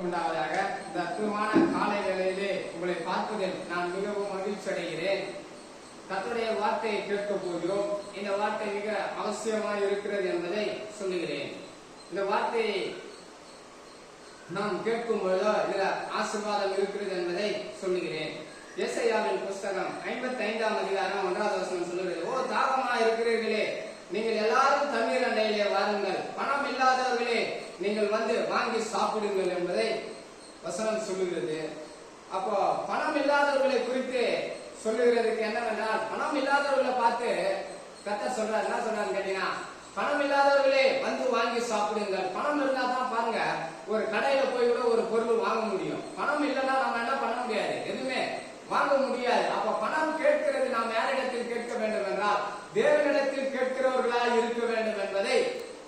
உண்டாவதாக. இந்த அற்புதமான காலை வேளையிலே உங்களை பார்ப்பதில் நான் மிகவும் மகிழ்ச்சி அடைகிறேன். கர்த்தருடைய வார்த்தையை கேட்க போகிறோம். இந்த வார்த்தை மிக அவசியமாக இருக்கிறது என்பதை சொல்லுகிறேன். இந்த வார்த்தையை நாம் கேட்கும் பொழுதோ இதுல ஆசீர்வாதம் இருக்கிறது என்பதை சொல்லுகிறேன். ஏசாயாவின் புஸ்தகம் 55ஆம் அதிகாரம் 1வது வசனம் சொல்லுகிறது, ஓ தாகமா இருக்கிறீர்களே, நீங்கள் எல்லாரும் தண்ணீர் அண்டையிலே வாருங்கள், பணம் இல்லாதவர்களே நீங்கள் வந்து வாங்கி சாப்பிடுங்கள் என்பதை வசனம் சொல்லுகிறது. அப்போ பணம் இல்லாதவர்களை குறித்து சொல்லுகிறதுக்கு என்னவென்றால், பணம் இல்லாதவர்களை பார்த்து கர்த்தர் சொல்றாரு. என்ன சொல்றாருன்னு கேட்டீங்கன்னா, பணம் இல்லாதவர்களே வந்து வாங்கி சாப்பிடுங்கள். பணம் இருந்தா தான் பாருங்க ஒரு கடையில போய் கூட ஒரு பொருள் வாங்க முடியும். பணம் இல்லைன்னா நம்ம என்ன பண்ண முடியாது, எதுவுமே வாங்க முடியாது. அப்ப பணம் கேட்கிறது நாம் யாரிடத்தில் கேட்க வேண்டும் என்றால் தேவனிடத்தில் கேட்கிறவர்களாய் இருக்க வேண்டும் என்பதை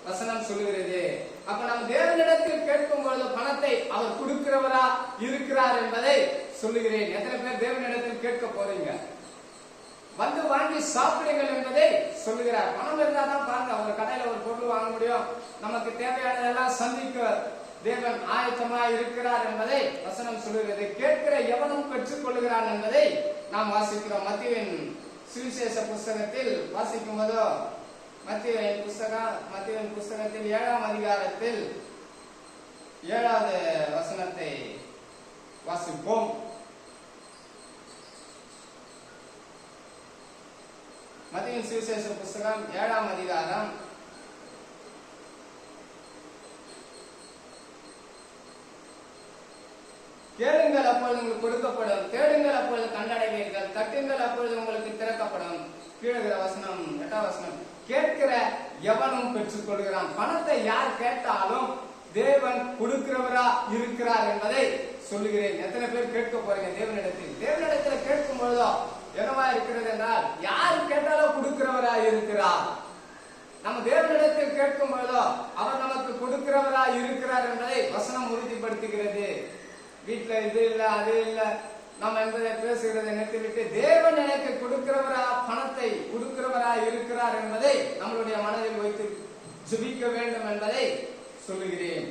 வசனம் சொல்லுகிறது. அப்ப நாம் தேவனிடத்தில் கேட்கும் பொழுது பணத்தை அவர் கொடுக்கிறவரா இருக்கிறார் என்பதை சொல்லுகிறேன். எத்தனை பேர் தேவனிடத்தில் கேட்க போறீங்க? வந்து வாங்கி சாப்பிடுங்கள் என்பதை சொல்லுகிறார். பணம் இருந்தா தான் பாருங்க ஒரு கடையில ஒரு பொருள் வாங்க முடியும். நமக்கு தேவையானதெல்லாம் சந்திக்க தேவன் ஆயத்தமாய் இருக்கிறார் என்பதை வசனம் சொல்லுகிறது. கேட்கிற எவனும் பெற்றுக் கொள்ளுகிறான் என்பதை நாம் வாசிக்கிறோம். மத்தேயுவின் சுவிசேஷ புஸ்தகத்தில் வாசிக்கும் போதோ மத்தேயுவின் புஸ்தகத்தில் 7ஆம் அதிகாரத்தில் 7வது வசனத்தை வாசிப்போம். மத்தேயுவின் சுவிசேஷ புஸ்தகம் 7ஆம் அதிகாரம் 'கேளுங்கள் அப்பொழுது உங்களுக்கு கொடுக்கப்படும், தேடுங்கள் அப்பொழுது கண்டடைவீர்கள், தட்டுங்கள் அப்பொழுது உங்களுக்கு திறக்கப்படும்.' கீழுகிற வசனம் 8வது வசனம், கேட்கிற எவனும் பெற்றுக் கொள்கிறான். பணத்தை யார் கேட்டாலும் தேவன் கொடுக்கிறவரா இருக்கிறார் என்பதை சொல்லுகிறேன். எத்தனை பேர் கேட்க போறீங்க தேவனிடத்தில்? தேவனிடத்தில் கேட்கும் பொழுதோ என்னவா இருக்கிறது என்றால், யார் கேட்டாலும் கொடுக்கிறவரா இருக்கிறார். நம்ம தேவனிடத்தில் கேட்கும் பொழுதோ அவர் நமக்கு கொடுக்கிறவரா இருக்கிறார் என்பதை வசனம் உறுதிப்படுத்துகிறது. வீட்டுல இது இல்ல அது இல்ல நம்ம என்பதை பேசுகிறதை நிறுத்திவிட்டு தேவன் எனக்கு கொடுக்கிறவரா, பணத்தை கொடுக்கிறவரா இருக்கிறார் என்பதை நம்மளுடைய மனதில் வைத்து ஜெபிக்க வேண்டும் என்பதை சொல்லுகிறேன்.